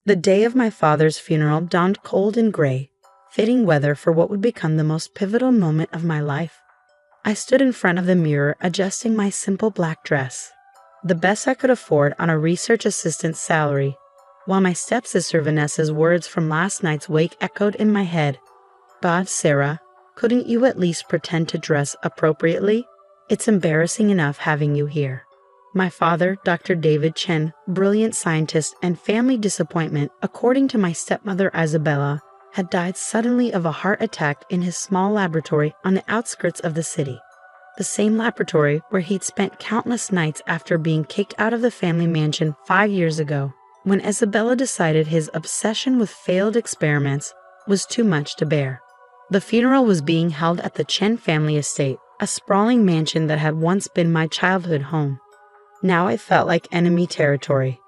The day of my father's funeral dawned cold and gray, fitting weather for what would become the most pivotal moment of my life. I stood in front of the mirror adjusting my simple black dress, the best I could afford on a research assistant's salary, while my stepsister Vanessa's words from last night's wake echoed in my head. God, Sarah, couldn't you at least pretend to dress appropriately? It's embarrassing enough having you here. My father, Dr. David Chen, brilliant scientist and family disappointment, according to my stepmother Isabella, had died suddenly of a heart attack in his small laboratory on the outskirts of the city. The same laboratory where he'd spent countless nights after being kicked out of the family mansion 5 years ago, when Isabella decided his obsession with failed experiments was too much to bear. The funeral was being held at the Chen family estate, a sprawling mansion that had once been my childhood home. Now it felt like enemy territory.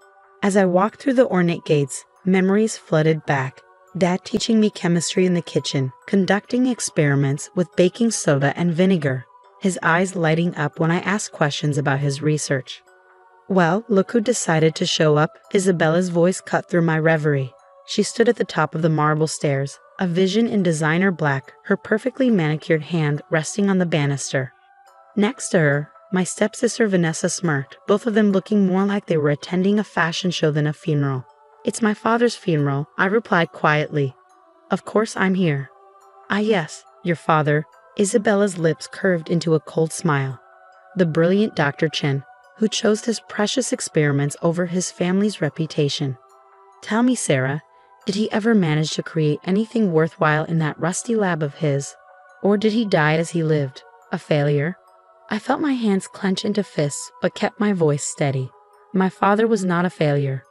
As I walked through the ornate gates, memories flooded back. Dad teaching me chemistry in the kitchen, conducting experiments with baking soda and vinegar, his eyes lighting up when I asked questions about his research. Well, look who decided to show up. Isabella's voice cut through my reverie. She stood at the top of the marble stairs, a vision in designer black, her perfectly manicured hand resting on the banister. Next to her, my stepsister Vanessa smirked, both of them looking more like they were attending a fashion show than a funeral. It's my father's funeral, I replied quietly. Of course I'm here. Ah yes, your father. Isabella's lips curved into a cold smile. The brilliant Dr. Chen, who chose his precious experiments over his family's reputation. Tell me, Sarah, did he ever manage to create anything worthwhile in that rusty lab of his? Or did he die as he lived, a failure? I felt my hands clench into fists, but kept my voice steady. My father was not a failure.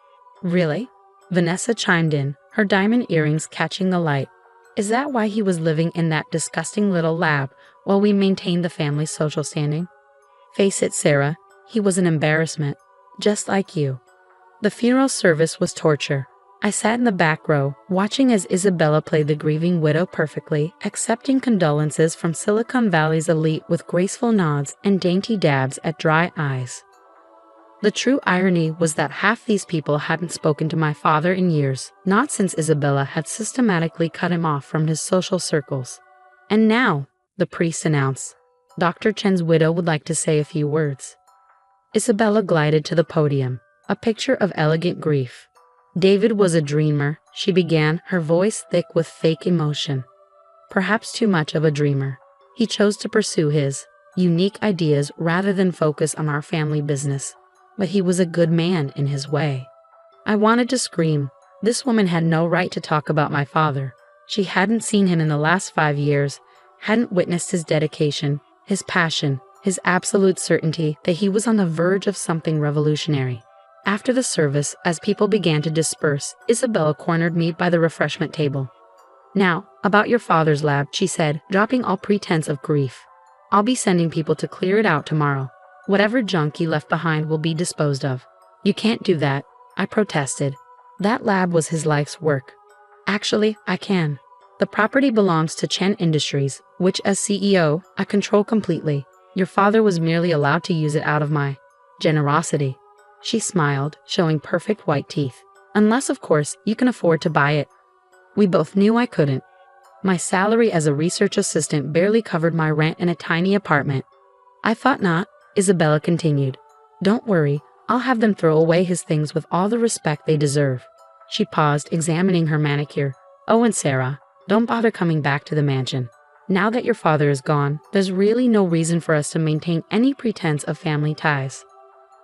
Really? Vanessa chimed in, her diamond earrings catching the light. Is that why he was living in that disgusting little lab while we maintained the family's social standing? Face it, Sarah, he was an embarrassment, just like you. The funeral service was torture. I sat in the back row, watching as Isabella played the grieving widow perfectly, accepting condolences from Silicon Valley's elite with graceful nods and dainty dabs at dry eyes. The true irony was that half these people hadn't spoken to my father in years, not since Isabella had systematically cut him off from his social circles. And now, the priest announced, Dr. Chen's widow would like to say a few words. Isabella glided to the podium, a picture of elegant grief. David was a dreamer, she began, her voice thick with fake emotion. Perhaps too much of a dreamer. He chose to pursue his unique ideas rather than focus on our family business. But he was a good man in his way. I wanted to scream. This woman had no right to talk about my father. She hadn't seen him in the last 5 years, hadn't witnessed his dedication, his passion, his absolute certainty that he was on the verge of something revolutionary. After the service, as people began to disperse, Isabella cornered me by the refreshment table. Now, about your father's lab, she said, dropping all pretense of grief. I'll be sending people to clear it out tomorrow. Whatever junk you left behind will be disposed of. You can't do that, I protested. That lab was his life's work. Actually, I can. The property belongs to Chen Industries, which as CEO, I control completely. Your father was merely allowed to use it out of my generosity. She smiled, showing perfect white teeth. Unless, of course, you can afford to buy it. We both knew I couldn't. My salary as a research assistant barely covered my rent in a tiny apartment. I thought not, Isabella continued. Don't worry, I'll have them throw away his things with all the respect they deserve. She paused, examining her manicure. Oh, and Sarah, don't bother coming back to the mansion. Now that your father is gone, there's really no reason for us to maintain any pretense of family ties.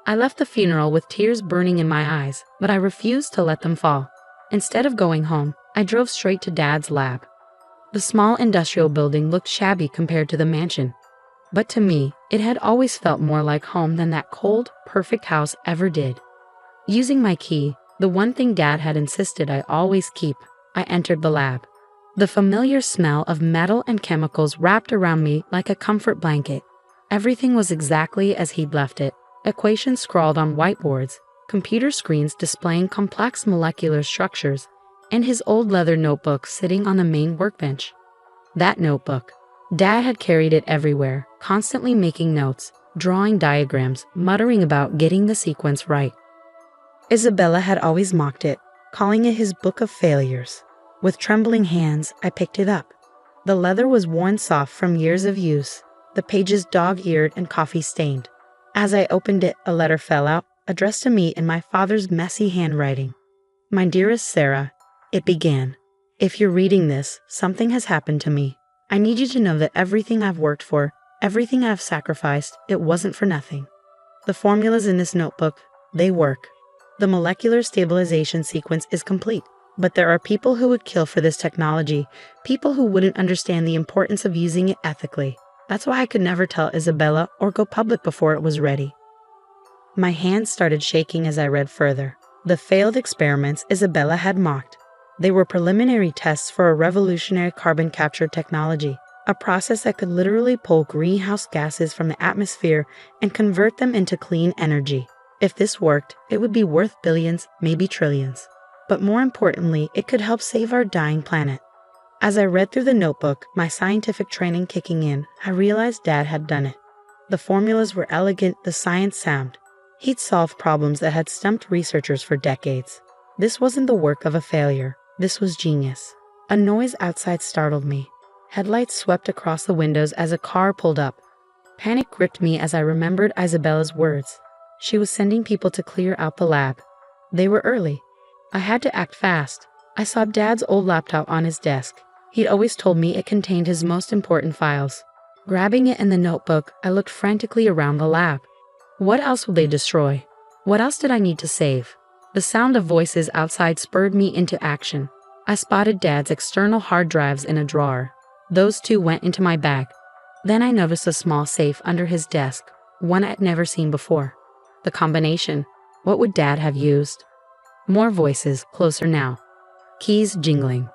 I left the funeral with tears burning in my eyes, but I refused to let them fall. Instead of going home, I drove straight to Dad's lab. The small industrial building looked shabby compared to the mansion. But to me, it had always felt more like home than that cold, perfect house ever did. Using my key, the one thing Dad had insisted I always keep, I entered the lab. The familiar smell of metal and chemicals wrapped around me like a comfort blanket. Everything was exactly as he'd left it. Equations scrawled on whiteboards, computer screens displaying complex molecular structures, and his old leather notebook sitting on the main workbench. That notebook. Dad had carried it everywhere, constantly making notes, drawing diagrams, muttering about getting the sequence right. Isabella had always mocked it. calling it his book of failures. With trembling hands, I picked it up. The leather was worn soft from years of use, the pages dog-eared and coffee-stained. As I opened it, a letter fell out, addressed to me in my father's messy handwriting. "My dearest Sarah," it began. "If you're reading this, something has happened to me. I need you to know that everything I've worked for, everything I've sacrificed, it wasn't for nothing. The formulas in this notebook, they work. The molecular stabilization sequence is complete. But there are people who would kill for this technology, people who wouldn't understand the importance of using it ethically. That's why I could never tell Isabella or go public before it was ready." My hands started shaking as I read further. The failed experiments Isabella had mocked. They were preliminary tests for a revolutionary carbon capture technology, a process that could literally pull greenhouse gases from the atmosphere and convert them into clean energy. If this worked, it would be worth billions, maybe trillions. But more importantly, it could help save our dying planet. As I read through the notebook, my scientific training kicking in, I realized Dad had done it. The formulas were elegant, the science sound. He'd solved problems that had stumped researchers for decades. This wasn't the work of a failure. This was genius. A noise outside startled me. Headlights swept across the windows as a car pulled up. Panic gripped me as I remembered Isabella's words. She was sending people to clear out the lab. They were early. I had to act fast. I saw Dad's old laptop on his desk. He'd always told me it contained his most important files. Grabbing it and the notebook, I looked frantically around the lab. What else would they destroy? What else did I need to save? The sound of voices outside spurred me into action. I spotted Dad's external hard drives in a drawer. Those two went into my bag. Then I noticed a small safe under his desk, one I'd never seen before. The combination. What would Dad have used? More voices, closer now. Keys jingling.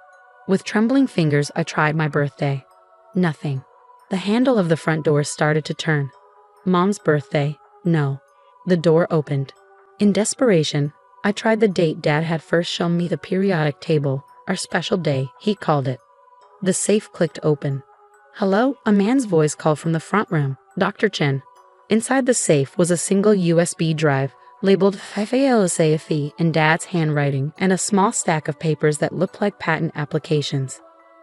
With trembling fingers, I tried my birthday. Nothing. The handle of the front door started to turn. Mom's birthday? No. The door opened. In desperation, I tried the date Dad had first shown me, the periodic table, our special day, he called it. The safe clicked open. "Hello?" a man's voice called from the front room. "Dr. Chen." Inside the safe was a single USB drive, labeled FALSAFE in Dad's handwriting, and a small stack of papers that looked like patent applications.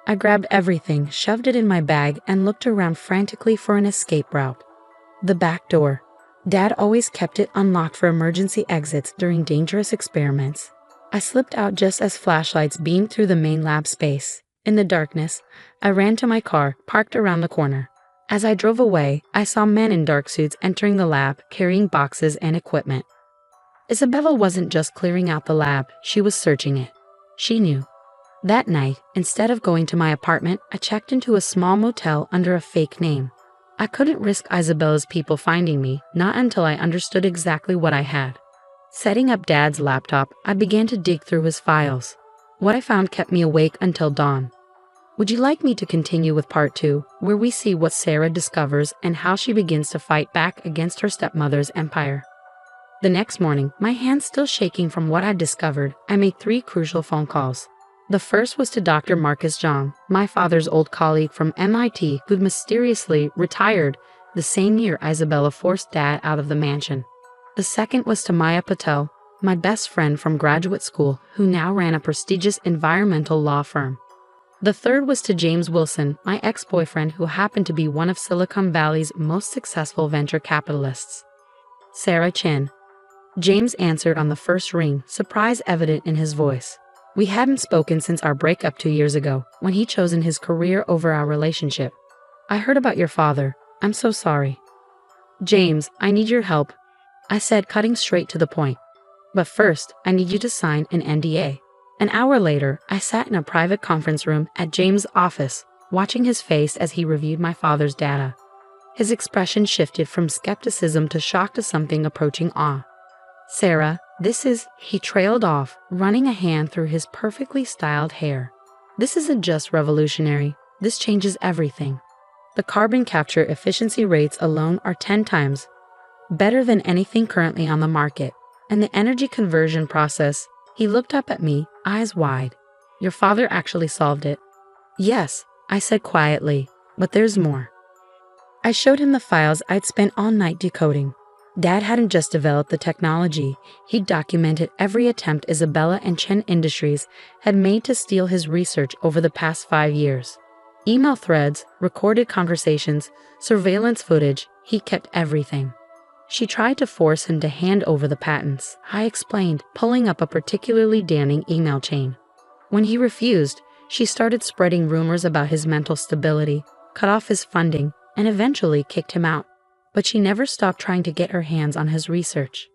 I grabbed everything, shoved it in my bag, and looked around frantically for an escape route. The back door. Dad always kept it unlocked for emergency exits during dangerous experiments. I slipped out just as flashlights beamed through the main lab space. In the darkness, I ran to my car, parked around the corner. As I drove away, I saw men in dark suits entering the lab, carrying boxes and equipment. Isabella wasn't just clearing out the lab, she was searching it. She knew. That night, instead of going to my apartment, I checked into a small motel under a fake name. I couldn't risk Isabella's people finding me, not until I understood exactly what I had. Setting up Dad's laptop, I began to dig through his files. What I found kept me awake until dawn. Would you like me to continue with part 2, where we see what Sarah discovers and how she begins to fight back against her stepmother's empire? The next morning, my hands still shaking from what I'd discovered, I made 3 crucial phone calls. The first was to Dr. Marcus Zhang, my father's old colleague from MIT who'd mysteriously retired the same year Isabella forced Dad out of the mansion. The second was to Maya Patel, my best friend from graduate school who now ran a prestigious environmental law firm. The third was to James Wilson, my ex-boyfriend who happened to be one of Silicon Valley's most successful venture capitalists. "Sarah Chen." James answered on the first ring, surprise evident in his voice. We hadn't spoken since our breakup 2 years ago, when he'd chosen his career over our relationship. "I heard about your father. I'm so sorry." "James, I need your help," I said, cutting straight to the point. "But first, I need you to sign an NDA." An hour later, I sat in a private conference room at James' office, watching his face as he reviewed my father's data. His expression shifted from skepticism to shock to something approaching awe. "Sarah, this is," he trailed off, running a hand through his perfectly styled hair. "This isn't just revolutionary, this changes everything. The carbon capture efficiency rates alone are 10 times better than anything currently on the market. And the energy conversion process," he looked up at me, eyes wide. "Your father actually solved it." "Yes," I said quietly, "but there's more." I showed him the files I'd spent all night decoding. Dad hadn't just developed the technology, he'd documented every attempt Isabella and Chen Industries had made to steal his research over the past 5 years. Email threads, recorded conversations, surveillance footage, he kept everything. She tried to force him to hand over the patents, I explained, pulling up a particularly damning email chain. When he refused, she started spreading rumors about his mental stability, cut off his funding, and eventually kicked him out. But she never stopped trying to get her hands on his research.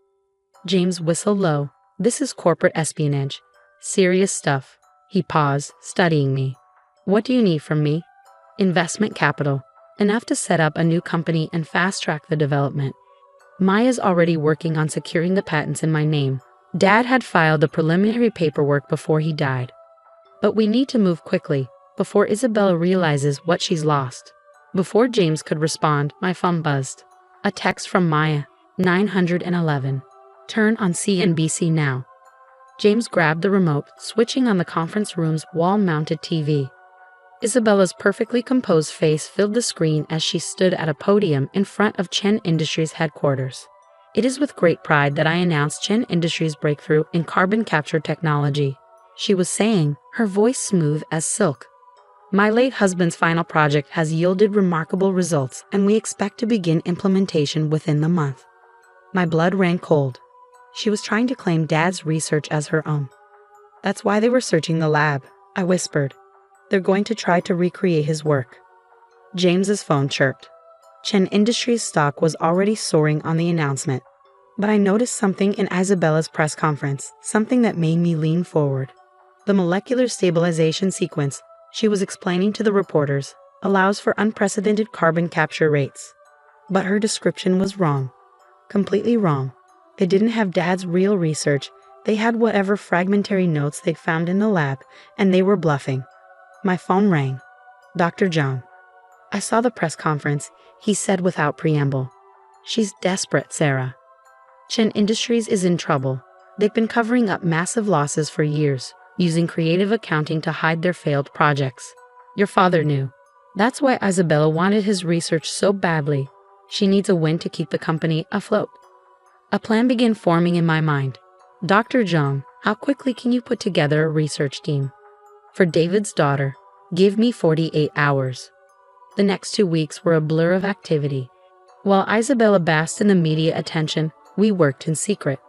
James whistled low. This is corporate espionage. Serious stuff. He paused, studying me. What do you need from me? Investment capital. Enough to set up a new company and fast-track the development. Maya's already working on securing the patents in my name. Dad had filed the preliminary paperwork before he died. But we need to move quickly, before Isabella realizes what she's lost. Before James could respond, my phone buzzed. A text from Maya, 911. Turn on CNBC now. James grabbed the remote, switching on the conference room's wall-mounted TV. Isabella's perfectly composed face filled the screen as she stood at a podium in front of Chen Industries headquarters. It is with great pride that I announce Chen Industries' breakthrough in carbon capture technology, she was saying, her voice smooth as silk. My late husband's final project has yielded remarkable results, and we expect to begin implementation within the month. My blood ran cold. She was trying to claim Dad's research as her own. That's why they were searching the lab, I whispered. They're going to try to recreate his work. James's phone chirped. Chen Industries' stock was already soaring on the announcement, but I noticed something in Isabella's press conference, something that made me lean forward. The molecular stabilization sequence, she was explaining to the reporters, allows for unprecedented carbon capture rates. But her description was wrong. Completely wrong. They didn't have Dad's real research. They had whatever fragmentary notes they'd found in the lab, and they were bluffing. My phone rang. Dr. Zhang. I saw the press conference, he said without preamble. She's desperate, Sarah. Chen Industries is in trouble. They've been covering up massive losses for years, using creative accounting to hide their failed projects. Your father knew. That's why Isabella wanted his research so badly. She needs a win to keep the company afloat. A plan began forming in my mind. Dr. Zhang, how quickly can you put together a research team? For David's daughter, give me 48 hours. The next 2 weeks were a blur of activity. While Isabella basked in the media attention, we worked in secret.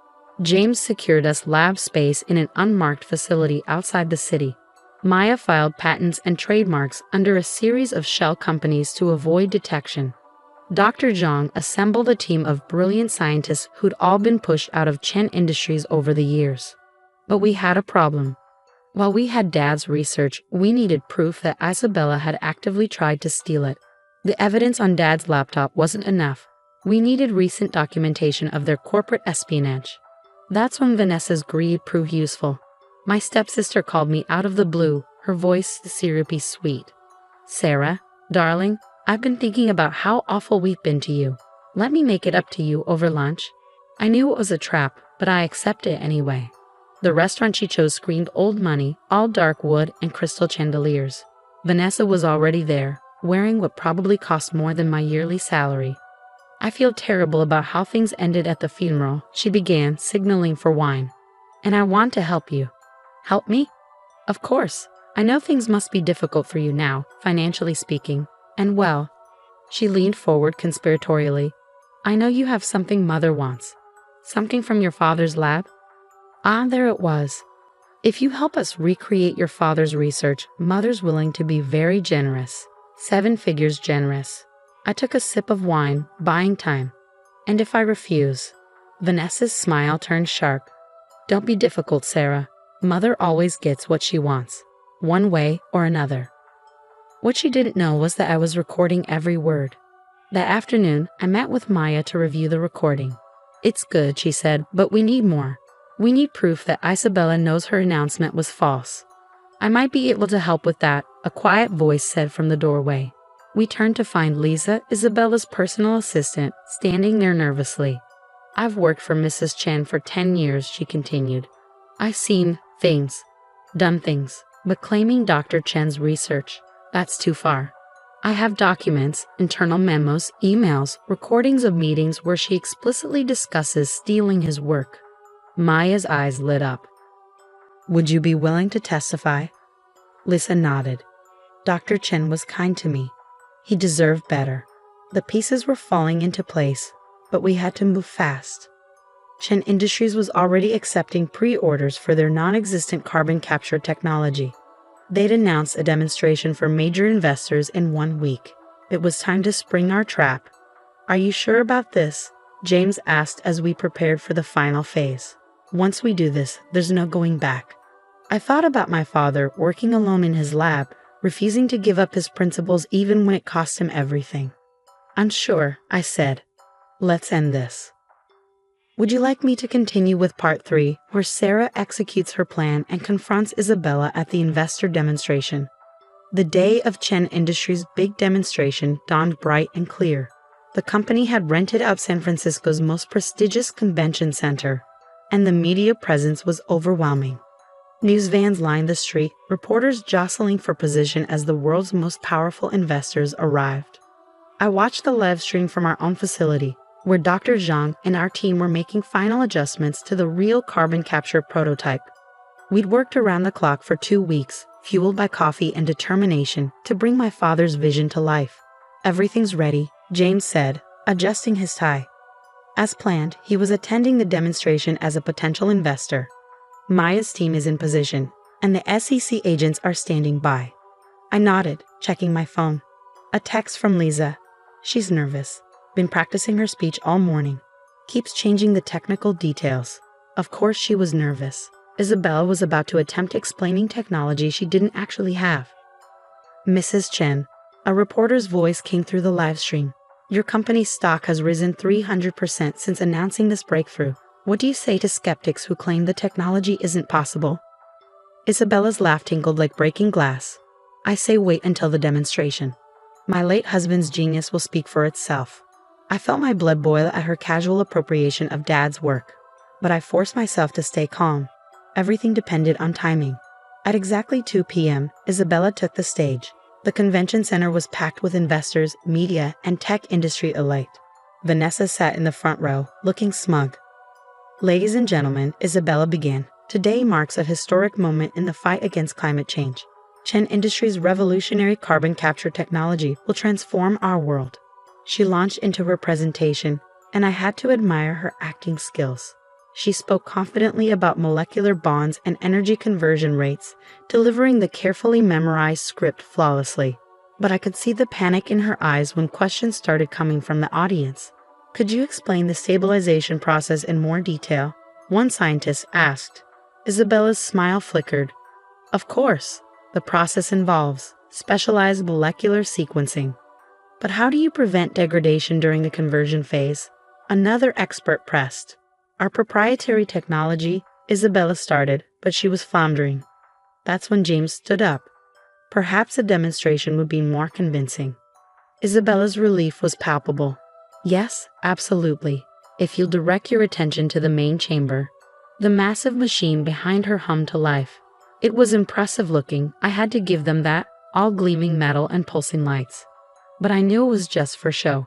James secured us lab space in an unmarked facility outside the city. Maya filed patents and trademarks under a series of shell companies to avoid detection. Dr. Zhang assembled a team of brilliant scientists who'd all been pushed out of Chen Industries over the years. But we had a problem. While we had Dad's research, we needed proof that Isabella had actively tried to steal it. The evidence on Dad's laptop wasn't enough. We needed recent documentation of their corporate espionage. That's when Vanessa's greed proved useful. My stepsister called me out of the blue, her voice syrupy sweet. Sarah, darling, I've been thinking about how awful we've been to you. Let me make it up to you over lunch. I knew it was a trap, but I accepted it anyway. The restaurant she chose screamed old money, all dark wood and crystal chandeliers. Vanessa was already there, wearing what probably cost more than my yearly salary. I feel terrible about how things ended at the funeral, she began, signaling for wine. And I want to help you. Help me? Of course. I know things must be difficult for you now, financially speaking. And well, she leaned forward conspiratorially. I know you have something Mother wants. Something from your father's lab? Ah, there it was. If you help us recreate your father's research, Mother's willing to be very generous. 7 figures generous. I took a sip of wine, buying time. And if I refuse? Vanessa's smile turned sharp. Don't be difficult, Sarah. Mother always gets what she wants, one way or another. What she didn't know was that I was recording every word. That afternoon, I met with Maya to review the recording. It's good, she said, but we need more. We need proof that Isabella knows her announcement was false. I might be able to help with that, a quiet voice said from the doorway. We turned to find Lisa, Isabella's personal assistant, standing there nervously. I've worked for Mrs. Chen for 10 years, she continued. I've seen things, done things, but claiming Dr. Chen's research, that's too far. I have documents, internal memos, emails, recordings of meetings where she explicitly discusses stealing his work. Maya's eyes lit up. Would you be willing to testify? Lisa nodded. Dr. Chen was kind to me. He deserved better. The pieces were falling into place, but we had to move fast. Chen Industries was already accepting pre-orders for their non-existent carbon capture technology. They'd announced a demonstration for major investors in 1 week. It was time to spring our trap. Are you sure about this? James asked as we prepared for the final phase. Once we do this, there's no going back. I thought about my father working alone in his lab, refusing to give up his principles even when it cost him everything. Unsure, I said. Let's end this. Would you like me to continue with part 3, where Sarah executes her plan and confronts Isabella at the investor demonstration? The day of Chen Industries' big demonstration dawned bright and clear. The company had rented out San Francisco's most prestigious convention center, and the media presence was overwhelming. News vans lined the street, reporters jostling for position as the world's most powerful investors arrived. I watched the live stream from our own facility, where Dr. Zhang and our team were making final adjustments to the real carbon capture prototype. We'd worked around the clock for 2 weeks, fueled by coffee and determination to bring my father's vision to life. Everything's ready, James said, adjusting his tie. As planned, he was attending the demonstration as a potential investor. Maya's team is in position, and the SEC agents are standing by. I nodded, checking my phone. A text from Lisa. She's nervous. Been practicing her speech all morning. Keeps changing the technical details. Of course she was nervous. Isabella was about to attempt explaining technology she didn't actually have. Mrs. Chen, a reporter's voice came through the live stream. Your company's stock has risen 300% since announcing this breakthrough. What do you say to skeptics who claim the technology isn't possible? Isabella's laugh tinkled like breaking glass. I say wait until the demonstration. My late husband's genius will speak for itself. I felt my blood boil at her casual appropriation of Dad's work, but I forced myself to stay calm. Everything depended on timing. At exactly 2 p.m., Isabella took the stage. The convention center was packed with investors, media, and tech industry elite. Vanessa sat in the front row, looking smug. Ladies and gentlemen, Isabella began. Today marks a historic moment in the fight against climate change. Chen Industries' revolutionary carbon capture technology will transform our world. She launched into her presentation, and I had to admire her acting skills. She spoke confidently about molecular bonds and energy conversion rates, delivering the carefully memorized script flawlessly. But I could see the panic in her eyes when questions started coming from the audience. Could you explain the stabilization process in more detail? One scientist asked. Isabella's smile flickered. Of course, the process involves specialized molecular sequencing. But how do you prevent degradation during the conversion phase? Another expert pressed. Our proprietary technology, Isabella started, but she was floundering. That's when James stood up. Perhaps a demonstration would be more convincing. Isabella's relief was palpable. Yes, absolutely. If you'll direct your attention to the main chamber. The massive machine behind her hummed to life. It was impressive looking, I had to give them that, all gleaming metal and pulsing lights. But I knew it was just for show.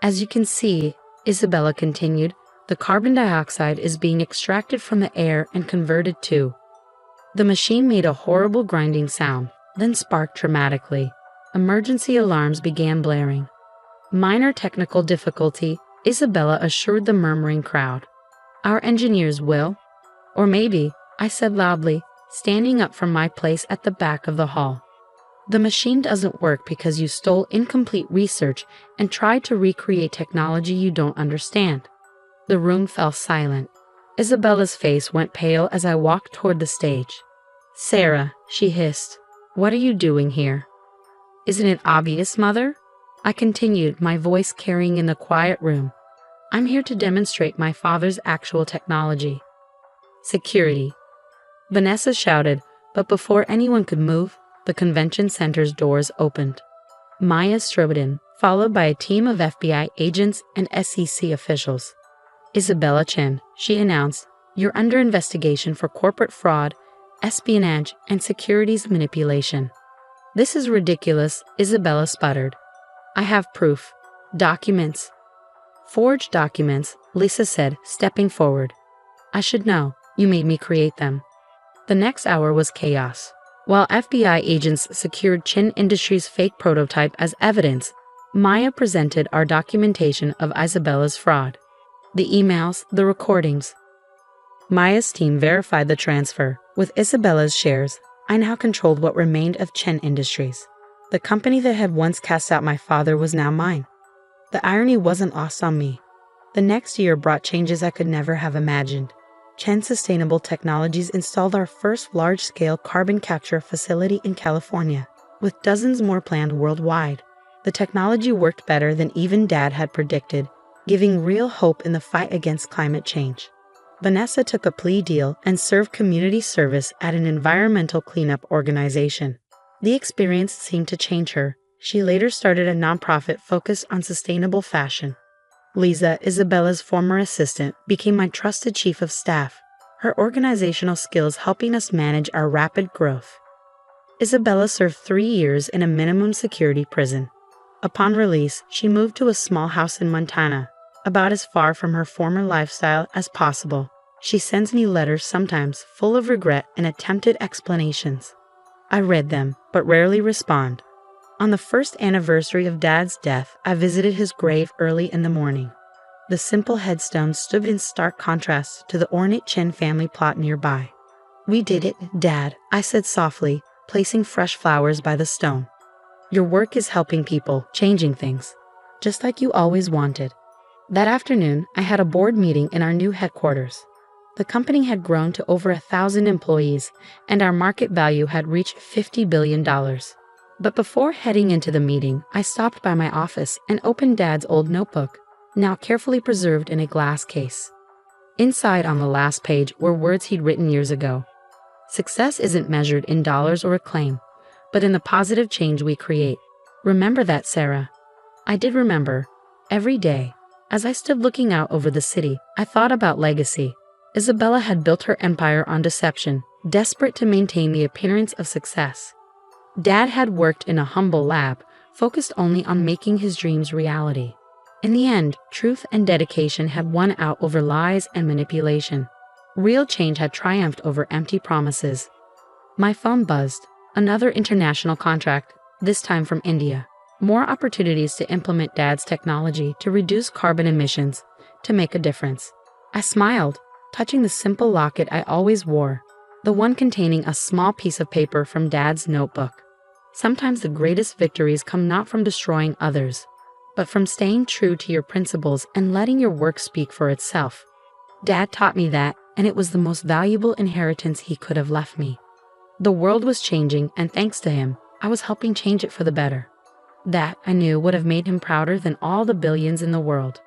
As you can see, Isabella continued, the carbon dioxide is being extracted from the air and converted to. The machine made a horrible grinding sound, then sparked dramatically. Emergency alarms began blaring. Minor technical difficulty, Isabella assured the murmuring crowd. Our engineers will. Or maybe, I said loudly, standing up from my place at the back of the hall. The machine doesn't work because you stole incomplete research and tried to recreate technology you don't understand. The room fell silent. Isabella's face went pale as I walked toward the stage. Sarah, she hissed, what are you doing here? Isn't it obvious, Mother? I continued, my voice carrying in the quiet room. I'm here to demonstrate my father's actual technology. Security. Vanessa shouted, but before anyone could move, the convention center's doors opened. Maya strode in, followed by a team of FBI agents and SEC officials. Isabella Chen, she announced, you're under investigation for corporate fraud, espionage, and securities manipulation. "This is ridiculous," Isabella sputtered. "I have proof. Documents." "Forged documents," Lisa said, stepping forward. "I should know. You made me create them." The next hour was chaos. While FBI agents secured Chin Industries' fake prototype as evidence, Maya presented our documentation of Isabella's fraud. The emails, the recordings. Maya's team verified the transfer. With Isabella's shares, I now controlled what remained of Chen Industries. The company that had once cast out my father was now mine. The irony wasn't lost on me. The next year brought changes I could never have imagined. Chen Sustainable Technologies installed our first large-scale carbon capture facility in California, with dozens more planned worldwide. The technology worked better than even Dad had predicted, giving real hope in the fight against climate change. Vanessa took a plea deal and served community service at an environmental cleanup organization. The experience seemed to change her. She later started a nonprofit focused on sustainable fashion. Lisa, Isabella's former assistant, became my trusted chief of staff, her organizational skills helping us manage our rapid growth. Isabella served 3 years in a minimum security prison. Upon release, she moved to a small house in Montana, about as far from her former lifestyle as possible. She sends me letters sometimes full of regret and attempted explanations. I read them, but rarely respond. On the first anniversary of Dad's death, I visited his grave early in the morning. The simple headstone stood in stark contrast to the ornate Chen family plot nearby. "We did it, Dad," I said softly, placing fresh flowers by the stone. "Your work is helping people, changing things, just like you always wanted." That afternoon, I had a board meeting in our new headquarters. The company had grown to over 1,000 employees, and our market value had reached $50 billion. But before heading into the meeting, I stopped by my office and opened Dad's old notebook, now carefully preserved in a glass case. Inside on the last page were words he'd written years ago. "Success isn't measured in dollars or acclaim, but in the positive change we create. Remember that, Sarah." I did remember. Every day, as I stood looking out over the city, I thought about legacy. Isabella had built her empire on deception, desperate to maintain the appearance of success. Dad had worked in a humble lab, focused only on making his dreams reality. In the end, truth and dedication had won out over lies and manipulation. Real change had triumphed over empty promises. My phone buzzed. Another international contract, this time from India. More opportunities to implement Dad's technology to reduce carbon emissions, to make a difference. I smiled, touching the simple locket I always wore, the one containing a small piece of paper from Dad's notebook. Sometimes the greatest victories come not from destroying others, but from staying true to your principles and letting your work speak for itself. Dad taught me that, and it was the most valuable inheritance he could have left me. The world was changing, and thanks to him, I was helping change it for the better. That, I knew, would have made him prouder than all the billions in the world.